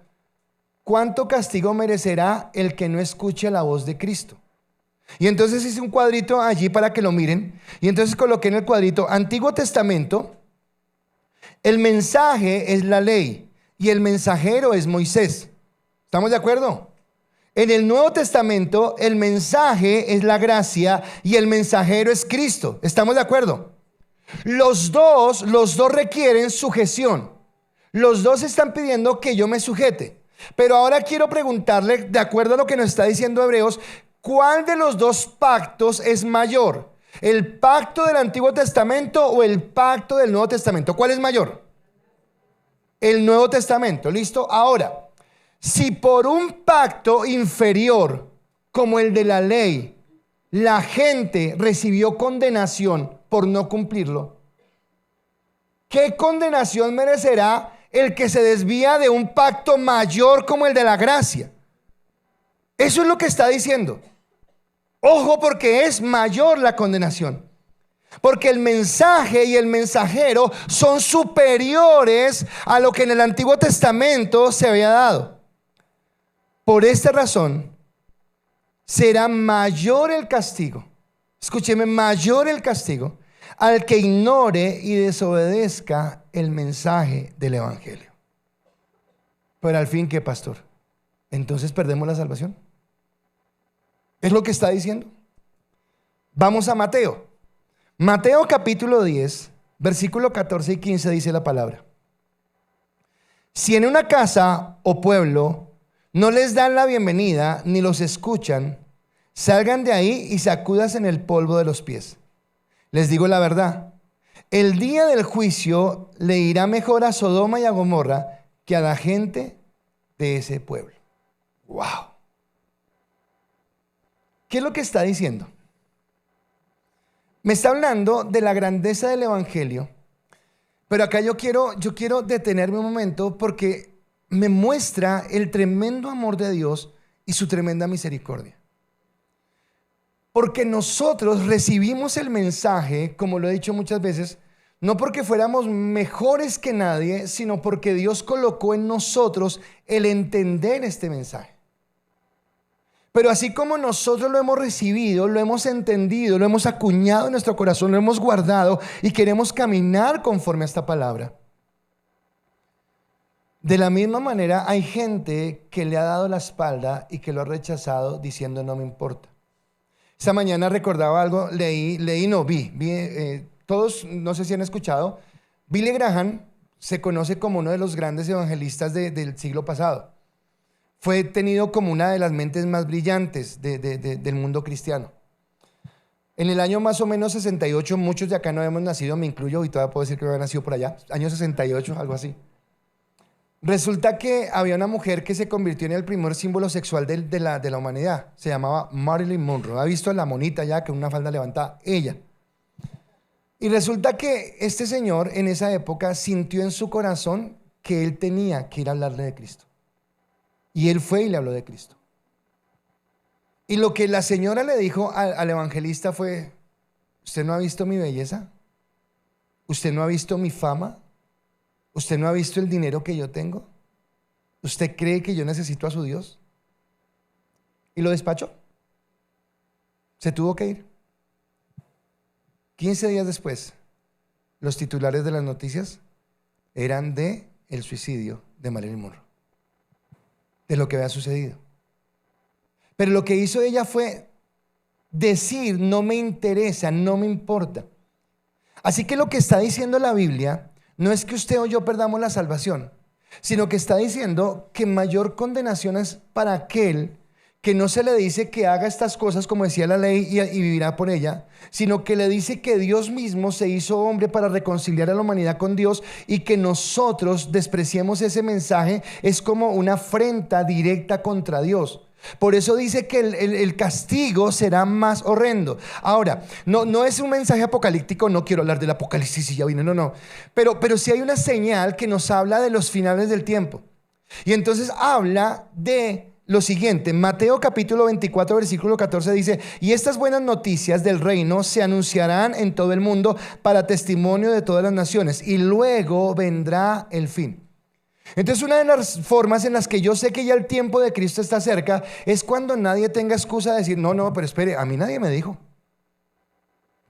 ¿cuánto castigo merecerá el que no escuche la voz de Cristo? Y entonces hice un cuadrito allí para que lo miren. Y entonces coloqué en el cuadrito Antiguo Testamento. El mensaje es la ley y el mensajero es Moisés. ¿Estamos de acuerdo? En el Nuevo Testamento el mensaje es la gracia y el mensajero es Cristo. ¿Estamos de acuerdo? Los dos requieren sujeción. Los dos están pidiendo que yo me sujete. Pero ahora quiero preguntarle, de acuerdo a lo que nos está diciendo Hebreos, ¿cuál de los dos pactos es mayor? ¿El pacto del Antiguo Testamento o el pacto del Nuevo Testamento? ¿Cuál es mayor? El Nuevo Testamento, ¿listo? Ahora, si por un pacto inferior como el de la ley, la gente recibió condenación por no cumplirlo, ¿qué condenación merecerá el que se desvía de un pacto mayor como el de la gracia? Eso es lo que está diciendo. Ojo, porque es mayor la condenación. Porque el mensaje y el mensajero son superiores a lo que en el Antiguo Testamento se había dado. Por esta razón, será mayor el castigo. Escúcheme, mayor el castigo al que ignore y desobedezca el mensaje del evangelio. Pero al fin, ¿qué, pastor? Entonces perdemos la salvación. Es lo que está diciendo. Vamos a Mateo. Mateo capítulo 10, versículo 14 y 15 dice la palabra. Si en una casa o pueblo no les dan la bienvenida ni los escuchan, salgan de ahí y sacúdanse en el polvo de los pies. Les digo la verdad, el día del juicio le irá mejor a Sodoma y a Gomorra que a la gente de ese pueblo. ¡Wow! ¿Qué es lo que está diciendo? Me está hablando de la grandeza del evangelio, pero acá yo quiero detenerme un momento porque me muestra el tremendo amor de Dios y su tremenda misericordia. Porque nosotros recibimos el mensaje, como lo he dicho muchas veces, no porque fuéramos mejores que nadie, sino porque Dios colocó en nosotros el entender este mensaje. Pero así como nosotros lo hemos recibido, lo hemos entendido, lo hemos acuñado en nuestro corazón, lo hemos guardado y queremos caminar conforme a esta palabra. De la misma manera hay gente que le ha dado la espalda y que lo ha rechazado diciendo no me importa. Esta mañana recordaba algo, vi, todos no sé si han escuchado, Billy Graham se conoce como uno de los grandes evangelistas del siglo pasado. Fue tenido como una de las mentes más brillantes del mundo cristiano. En el año más o menos 68, muchos de acá no habíamos nacido, me incluyo, y todavía puedo decir que había nacido por allá, año 68, algo así. Resulta que había una mujer que se convirtió en el primer símbolo sexual de la humanidad. Se llamaba Marilyn Monroe. ¿Ha visto a la monita ya con una falda levantada? Ella. Y resulta que este señor en esa época sintió en su corazón que él tenía que ir a hablarle de Cristo. Y él fue y le habló de Cristo. Y lo que la señora le dijo al evangelista fue: ¿usted no ha visto mi belleza? ¿Usted no ha visto mi fama? ¿Usted no ha visto el dinero que yo tengo? ¿Usted cree que yo necesito a su Dios? Y lo despachó. Se tuvo que ir. 15 días después, los titulares de las noticias eran de el suicidio de Marilyn Monroe, de lo que había sucedido. Pero lo que hizo ella fue decir: no me interesa, no me importa. Así que lo que está diciendo la Biblia no es que usted o yo perdamos la salvación, sino que está diciendo que mayor condenación es para aquel que no se le dice que haga estas cosas como decía la ley y vivirá por ella, sino que le dice que Dios mismo se hizo hombre para reconciliar a la humanidad con Dios, y que nosotros despreciemos ese mensaje es como una afrenta directa contra Dios. Por eso dice que el castigo será más horrendo. Ahora, no es un mensaje apocalíptico, no quiero hablar del apocalipsis y ya vino, no. Pero sí hay una señal que nos habla de los finales del tiempo. Y entonces habla de lo siguiente. Mateo capítulo 24 versículo 14 dice: y estas buenas noticias del reino se anunciarán en todo el mundo para testimonio de todas las naciones, y luego vendrá el fin. Entonces, una de las formas en las que yo sé que ya el tiempo de Cristo está cerca es cuando nadie tenga excusa de decir: no, pero espere, a mí nadie me dijo,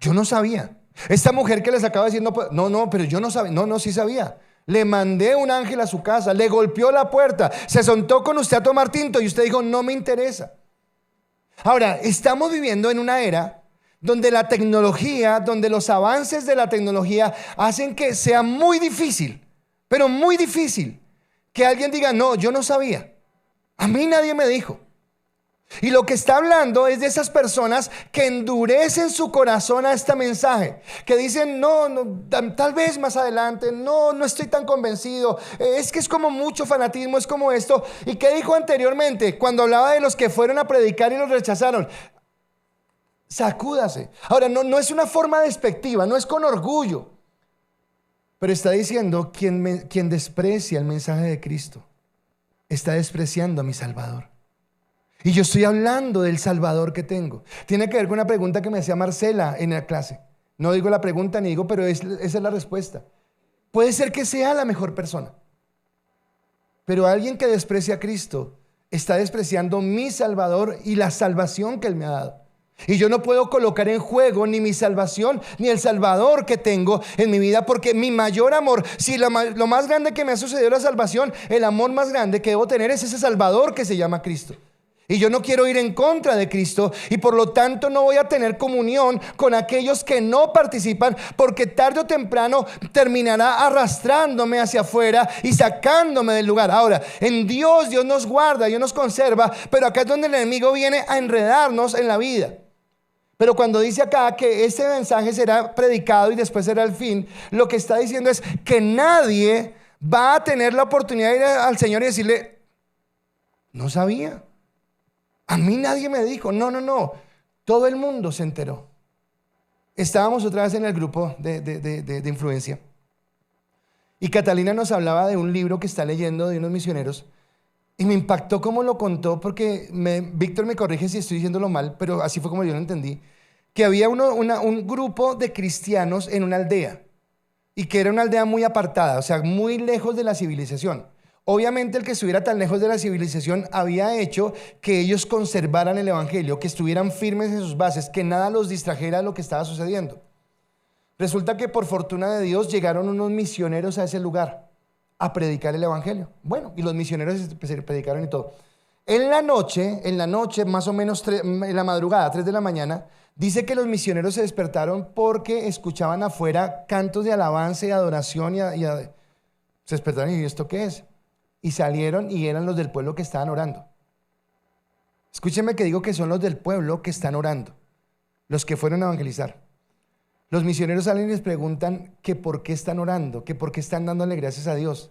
yo no sabía. Esta mujer que les acaba diciendo: no, pero yo no sabía. No, sí sabía. Le mandé un ángel a su casa, le golpeó la puerta, se sentó con usted a tomar tinto y usted dijo: no me interesa. Ahora, estamos viviendo en una era donde la tecnología, donde los avances de la tecnología hacen que sea muy difícil, pero muy difícil, que alguien diga: no, yo no sabía, a mí nadie me dijo. Y lo que está hablando es de esas personas que endurecen su corazón a este mensaje, que dicen: no, tal vez más adelante, no estoy tan convencido, es que es como mucho fanatismo, es como esto. ¿Y qué dijo anteriormente cuando hablaba de los que fueron a predicar y los rechazaron? Sacúdase. Ahora, no es una forma despectiva, no es con orgullo, pero está diciendo: quien desprecia el mensaje de Cristo está despreciando a mi Salvador. Y yo estoy hablando del Salvador que tengo. Tiene que ver con una pregunta que me hacía Marcela en la clase. No digo la pregunta ni digo, pero esa es la respuesta. Puede ser que sea la mejor persona, pero alguien que desprecia a Cristo está despreciando mi Salvador y la salvación que Él me ha dado. Y yo no puedo colocar en juego ni mi salvación ni el Salvador que tengo en mi vida, porque mi mayor amor, si lo más grande que me ha sucedido es la salvación, el amor más grande que debo tener es ese Salvador que se llama Cristo. Y yo no quiero ir en contra de Cristo, y por lo tanto no voy a tener comunión con aquellos que no participan, porque tarde o temprano terminará arrastrándome hacia afuera y sacándome del lugar. Ahora, en Dios nos guarda, Dios nos conserva, pero acá es donde el enemigo viene a enredarnos en la vida. Pero cuando dice acá que este mensaje será predicado y después será el fin, lo que está diciendo es que nadie va a tener la oportunidad de ir al Señor y decirle: no sabía, a mí nadie me dijo. No, todo el mundo se enteró. Estábamos otra vez en el grupo de influencia, y Catalina nos hablaba de un libro que está leyendo de unos misioneros, y me impactó cómo lo contó, porque Víctor me corrige si estoy diciéndolo mal, pero así fue como yo lo entendí, que había un grupo de cristianos en una aldea, y que era una aldea muy apartada, o sea, muy lejos de la civilización. Obviamente el que estuviera tan lejos de la civilización había hecho que ellos conservaran el evangelio, que estuvieran firmes en sus bases, que nada los distrajera de lo que estaba sucediendo. Resulta que por fortuna de Dios llegaron unos misioneros a ese lugar a predicar el evangelio. Bueno, y los misioneros predicaron y todo. En la noche, más o menos en la madrugada, 3 de la mañana, dice que los misioneros se despertaron porque escuchaban afuera cantos de alabanza y adoración se despertaron y ¿esto qué es? Y salieron y eran los del pueblo que estaban orando. Escúchenme que digo que son los del pueblo que están orando, los que fueron a evangelizar. Los misioneros salen y les preguntan que por qué están orando, que por qué están dándole gracias a Dios.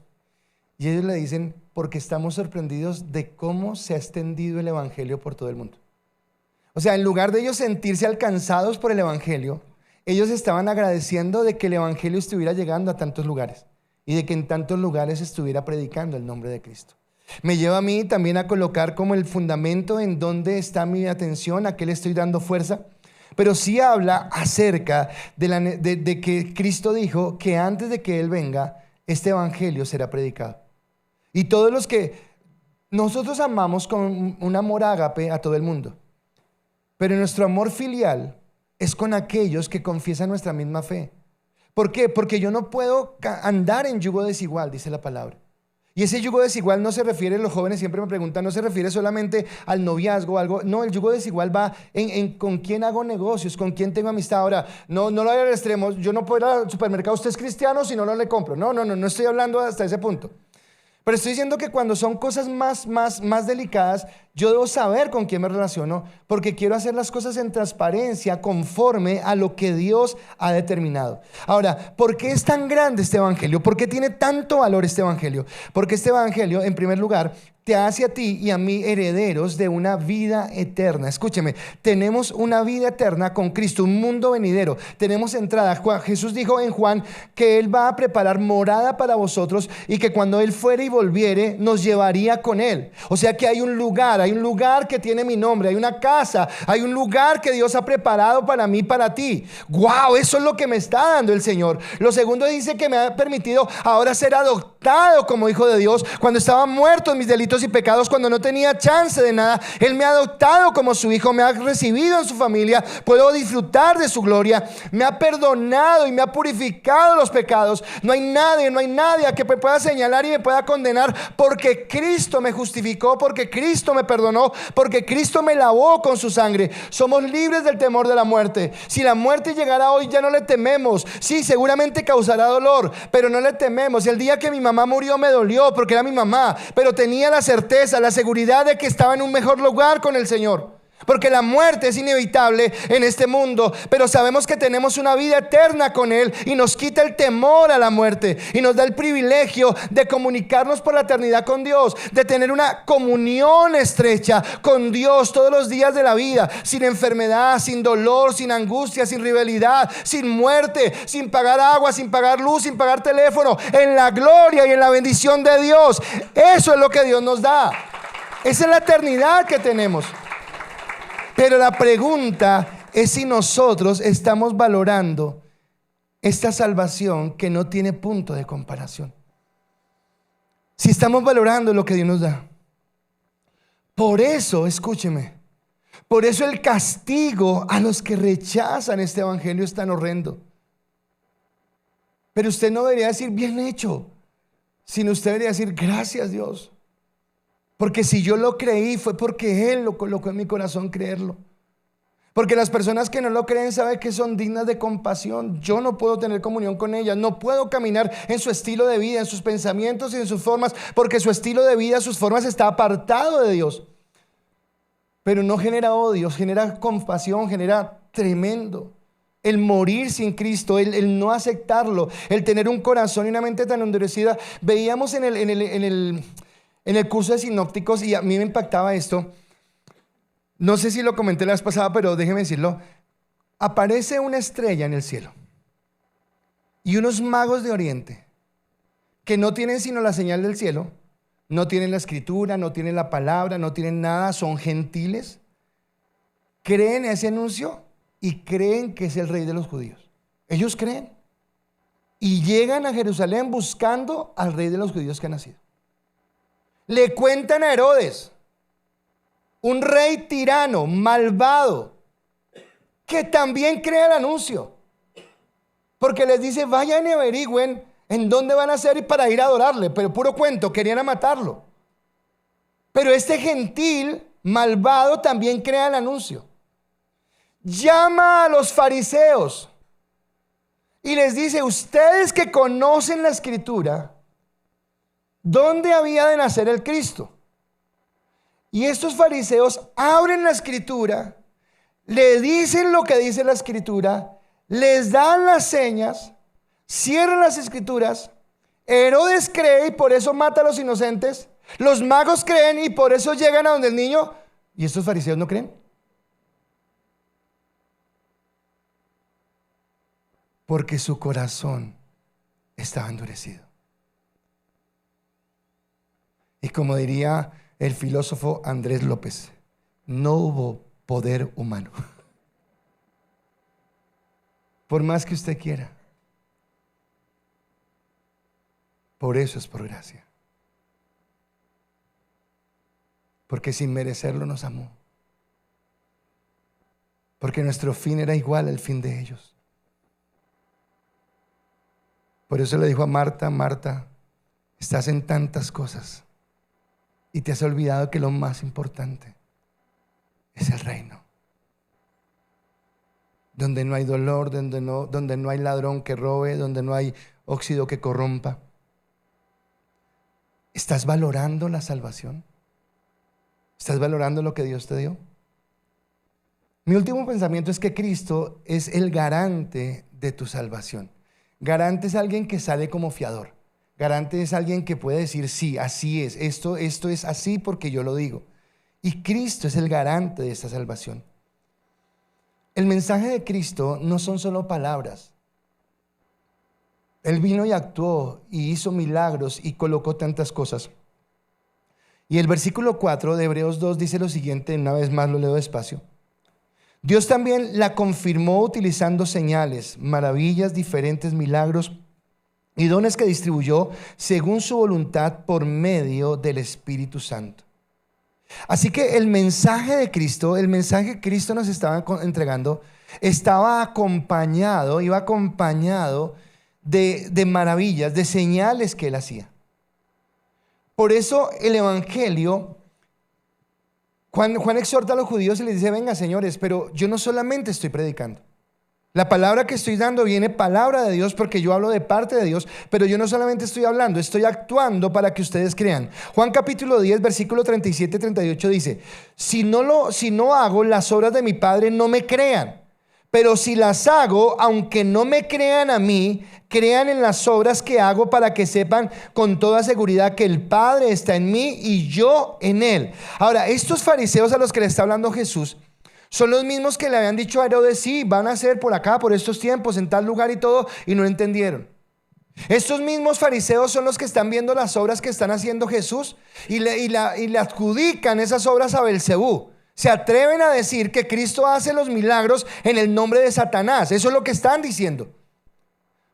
Y ellos le dicen, porque estamos sorprendidos de cómo se ha extendido el evangelio por todo el mundo. O sea, en lugar de ellos sentirse alcanzados por el evangelio, ellos estaban agradeciendo de que el evangelio estuviera llegando a tantos lugares y de que en tantos lugares estuviera predicando el nombre de Cristo. Me lleva a mí también a colocar como el fundamento en dónde está mi atención, a qué le estoy dando fuerza. Pero sí habla acerca de que Cristo dijo que antes de que Él venga, este evangelio será predicado. Y todos los que nosotros amamos con un amor ágape a todo el mundo, pero nuestro amor filial es con aquellos que confiesan nuestra misma fe. ¿Por qué? Porque yo no puedo andar en yugo desigual, dice la palabra. Y ese yugo desigual no se refiere, los jóvenes siempre me preguntan, no se refiere solamente al noviazgo o algo. No, el yugo desigual va en con quién hago negocios, con quién tengo amistad. Ahora, no lo hay al extremo. Yo no puedo ir al supermercado, usted es cristiano, si no, no le compro. No estoy hablando hasta ese punto. Pero estoy diciendo que cuando son cosas más delicadas, yo debo saber con quién me relaciono, porque quiero hacer las cosas en transparencia, conforme a lo que Dios ha determinado. Ahora, ¿por qué es tan grande este evangelio? ¿Por qué tiene tanto valor este evangelio? Porque este evangelio, en primer lugar, te hace a ti y a mí herederos de una vida eterna. Escúcheme, tenemos una vida eterna con Cristo, un mundo venidero. Tenemos entrada. Jesús dijo en Juan que Él va a preparar morada para vosotros y que cuando Él fuere y volviere, nos llevaría con Él. O sea que hay un lugar que tiene mi nombre, hay una casa, hay un lugar que Dios ha preparado para mí, para ti. ¡Wow! Eso es lo que me está dando el Señor. Lo segundo dice que me ha permitido ahora ser adoptado como hijo de Dios. Cuando estaba muerto en mis delitos y pecados, cuando no tenía chance de nada, Él me ha adoptado como su hijo, me ha recibido en su familia, puedo disfrutar de su gloria, me ha perdonado y me ha purificado los pecados. No hay nadie que me pueda señalar y me pueda condenar, porque Cristo me justificó, porque Cristo me perdonó, porque Cristo me lavó con su sangre. Somos libres del temor de la muerte. Si la muerte llegara hoy, ya no le tememos. Sí, seguramente causará dolor, pero no le tememos. El día que mi mamá murió me dolió porque era mi mamá, pero tenía la certeza, la seguridad de que estaba en un mejor lugar con el Señor. Porque la muerte es inevitable en este mundo, pero sabemos que tenemos una vida eterna con Él y nos quita el temor a la muerte y nos da el privilegio de comunicarnos por la eternidad con Dios, de tener una comunión estrecha con Dios todos los días de la vida, sin enfermedad, sin dolor, sin angustia, sin rivalidad, sin muerte, sin pagar agua, sin pagar luz, sin pagar teléfono, en la gloria y en la bendición de Dios. Eso es lo que Dios nos da. Esa es la eternidad que tenemos. Pero la pregunta es si nosotros estamos valorando esta salvación que no tiene punto de comparación. Si estamos valorando lo que Dios nos da. Por eso, escúcheme, por eso el castigo a los que rechazan este evangelio es tan horrendo. Pero usted no debería decir bien hecho, sino usted debería decir gracias Dios. Porque si yo lo creí fue porque Él lo colocó en mi corazón creerlo. Porque las personas que no lo creen saben que son dignas de compasión. Yo no puedo tener comunión con ellas. No puedo caminar en su estilo de vida, en sus pensamientos y en sus formas. Porque su estilo de vida, sus formas está apartado de Dios. Pero no genera odio, genera compasión, genera tremendo. El morir sin Cristo, el no aceptarlo, el tener un corazón y una mente tan endurecida. Veíamos en el curso de sinópticos, y a mí me impactaba esto. No sé si lo comenté la vez pasada, pero déjeme decirlo. Aparece una estrella en el cielo y unos magos de Oriente que no tienen sino la señal del cielo, no tienen la escritura, no tienen la palabra, no tienen nada, son gentiles. Creen ese anuncio y creen que es el rey de los judíos. Ellos creen y llegan a Jerusalén buscando al rey de los judíos que ha nacido. Le cuentan a Herodes, un rey tirano, malvado, que también crea el anuncio. Porque les dice, vayan y averigüen en dónde van a ser para ir a adorarle. Pero puro cuento, querían a matarlo. Pero este gentil malvado también crea el anuncio. Llama a los fariseos y les dice, ustedes que conocen la escritura, ¿dónde había de nacer el Cristo? Y estos fariseos abren la escritura, le dicen lo que dice la escritura, les dan las señas, cierran las escrituras. Herodes cree y por eso mata a los inocentes. Los magos creen y por eso llegan a donde el niño. ¿Y estos fariseos no creen? Porque su corazón estaba endurecido. Y como diría el filósofo Andrés López, no hubo poder humano. Por más que usted quiera. Por eso es por gracia. Porque sin merecerlo nos amó. Porque nuestro fin era igual al fin de ellos. Por eso le dijo a Marta, Marta, estás en tantas cosas y te has olvidado que lo más importante es el reino. Donde no hay dolor, donde no hay ladrón que robe, donde no hay óxido que corrompa. ¿Estás valorando la salvación? ¿Estás valorando lo que Dios te dio? Mi último pensamiento es que Cristo es el garante de tu salvación. Garante es alguien que sale como fiador. Garante es alguien que puede decir, sí, así es. Esto es así porque yo lo digo. Y Cristo es el garante de esta salvación. El mensaje de Cristo no son solo palabras. Él vino y actuó y hizo milagros y colocó tantas cosas. Y el versículo 4 de Hebreos 2 dice lo siguiente, una vez más lo leo despacio. Dios también la confirmó utilizando señales, maravillas, diferentes milagros y dones que distribuyó según su voluntad por medio del Espíritu Santo. Así que el mensaje de Cristo, el mensaje que Cristo nos estaba entregando, iba acompañado de maravillas, de señales que Él hacía. Por eso el Evangelio, Juan exhorta a los judíos y les dice, venga señores, pero yo no solamente estoy predicando. La palabra que estoy dando viene palabra de Dios porque yo hablo de parte de Dios, pero yo no solamente estoy hablando, estoy actuando para que ustedes crean. Juan capítulo 10, versículo 37-38 dice, si no hago las obras de mi Padre, no me crean. Pero si las hago, aunque no me crean a mí, crean en las obras que hago para que sepan con toda seguridad que el Padre está en mí y yo en Él. Ahora, estos fariseos a los que le está hablando Jesús son los mismos que le habían dicho a Herodes, sí, van a ser por acá, por estos tiempos, en tal lugar y todo, y no entendieron. Estos mismos fariseos son los que están viendo las obras que están haciendo Jesús y le adjudican esas obras a Belcebú. Se atreven a decir que Cristo hace los milagros en el nombre de Satanás. Eso es lo que están diciendo.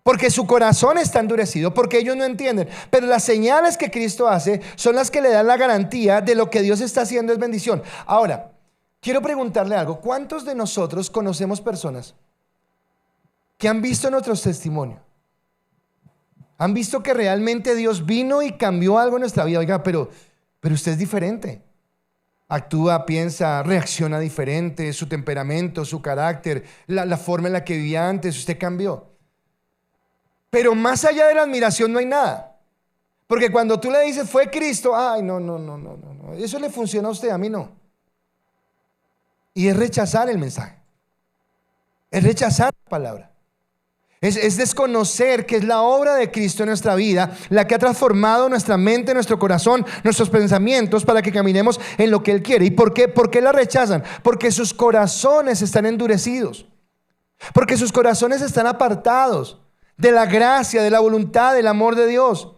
Porque su corazón está endurecido, porque ellos no entienden. Pero las señales que Cristo hace son las que le dan la garantía de lo que Dios está haciendo es bendición. Ahora, quiero preguntarle algo. ¿Cuántos de nosotros conocemos personas que han visto nuestros testimonios? Han visto que realmente Dios vino y cambió algo en nuestra vida. Oiga, pero usted es diferente. Actúa, piensa, reacciona diferente, su temperamento, su carácter, la forma en la que vivía antes, usted cambió. Pero más allá de la admiración no hay nada. Porque cuando tú le dices, fue Cristo, ay, no, eso le funciona a usted, a mí no. Y es rechazar el mensaje. Es rechazar la palabra. Es desconocer que es la obra de Cristo en nuestra vida la que ha transformado nuestra mente, nuestro corazón, nuestros pensamientos para que caminemos en lo que Él quiere. ¿Y por qué? ¿Por qué la rechazan? Porque sus corazones están endurecidos. Porque sus corazones están apartados de la gracia, de la voluntad, del amor de Dios.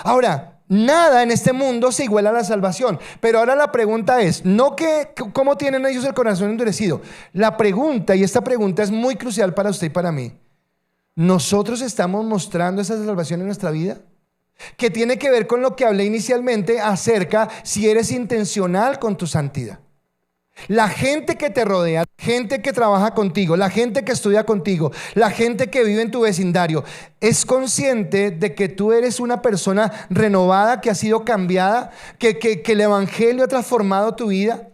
Ahora, nada en este mundo se iguala a la salvación. Pero ahora la pregunta es, no que cómo tienen ellos el corazón endurecido. La pregunta, y esta pregunta es muy crucial para usted y para mí. ¿Nosotros estamos mostrando esa salvación en nuestra vida? que tiene que ver con lo que hablé inicialmente acerca si eres intencional con tu santidad. La gente que te rodea, la gente que trabaja contigo, la gente que estudia contigo, la gente que vive en tu vecindario, es consciente de que tú eres una persona renovada, que ha sido cambiada, que el evangelio ha transformado tu vida.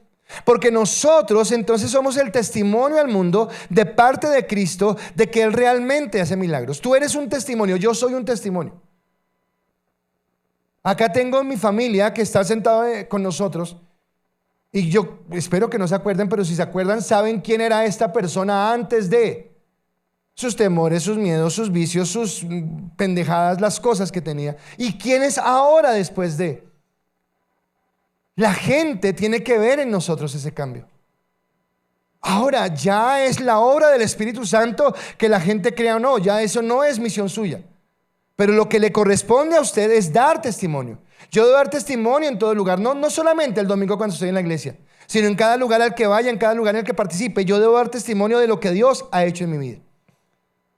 Porque nosotros entonces somos el testimonio al mundo de parte de Cristo de que Él realmente hace milagros. Tú eres un testimonio, yo soy un testimonio. Acá tengo mi familia que está sentado con nosotros. Y yo espero que no se acuerden, pero si se acuerdan, saben quién era esta persona antes de sus temores, sus miedos, sus vicios, sus pendejadas, las cosas que tenía. Y quién es ahora después de. La gente tiene que ver en nosotros ese cambio. Ahora ya es la obra del Espíritu Santo que la gente crea o no. Ya eso no es misión suya. Pero lo que le corresponde a usted es dar testimonio. Yo debo dar testimonio en todo lugar, no solamente el domingo cuando estoy en la iglesia, sino en cada lugar al que vaya, en cada lugar en el que participe. Yo debo dar testimonio de lo que Dios ha hecho en mi vida.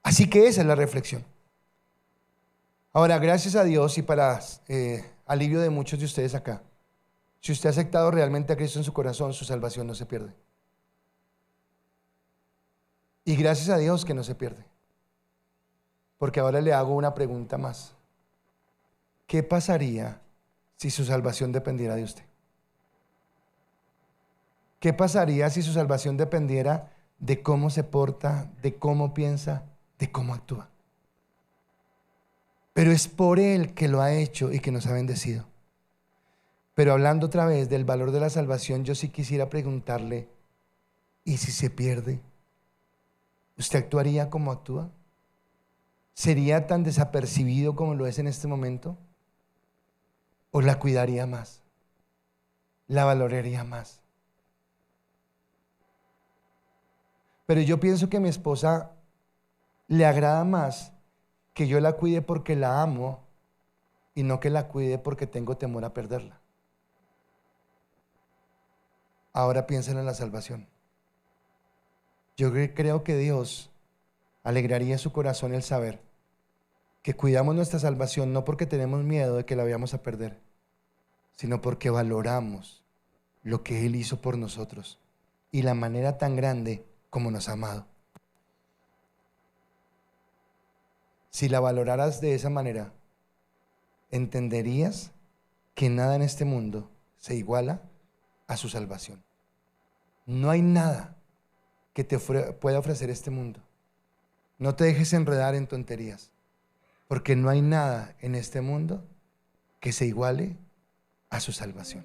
Así que esa es la reflexión. Ahora, gracias a Dios y para alivio de muchos de ustedes acá, si usted ha aceptado realmente a Cristo en su corazón, su salvación no se pierde. Y gracias a Dios que no se pierde. Porque ahora le hago una pregunta más. ¿Qué pasaría si su salvación dependiera de usted? ¿Qué pasaría si su salvación dependiera de cómo se porta, de cómo piensa, de cómo actúa? Pero es por Él que lo ha hecho y que nos ha bendecido. Pero hablando otra vez del valor de la salvación, yo sí quisiera preguntarle, ¿y si se pierde? ¿Usted actuaría como actúa? ¿Sería tan desapercibido como lo es en este momento? ¿O la cuidaría más? ¿La valoraría más? Pero yo pienso que a mi esposa le agrada más que yo la cuide porque la amo y no que la cuide porque tengo temor a perderla. Ahora piensen en la salvación. Yo creo que Dios alegraría su corazón el saber que cuidamos nuestra salvación no porque tenemos miedo de que la vayamos a perder, sino porque valoramos lo que Él hizo por nosotros y la manera tan grande como nos ha amado. Si la valoraras de esa manera, entenderías que nada en este mundo se iguala a su salvación. No hay nada que te pueda ofrecer este mundo. No te dejes enredar en tonterías, porque no hay nada en este mundo que se iguale a su salvación.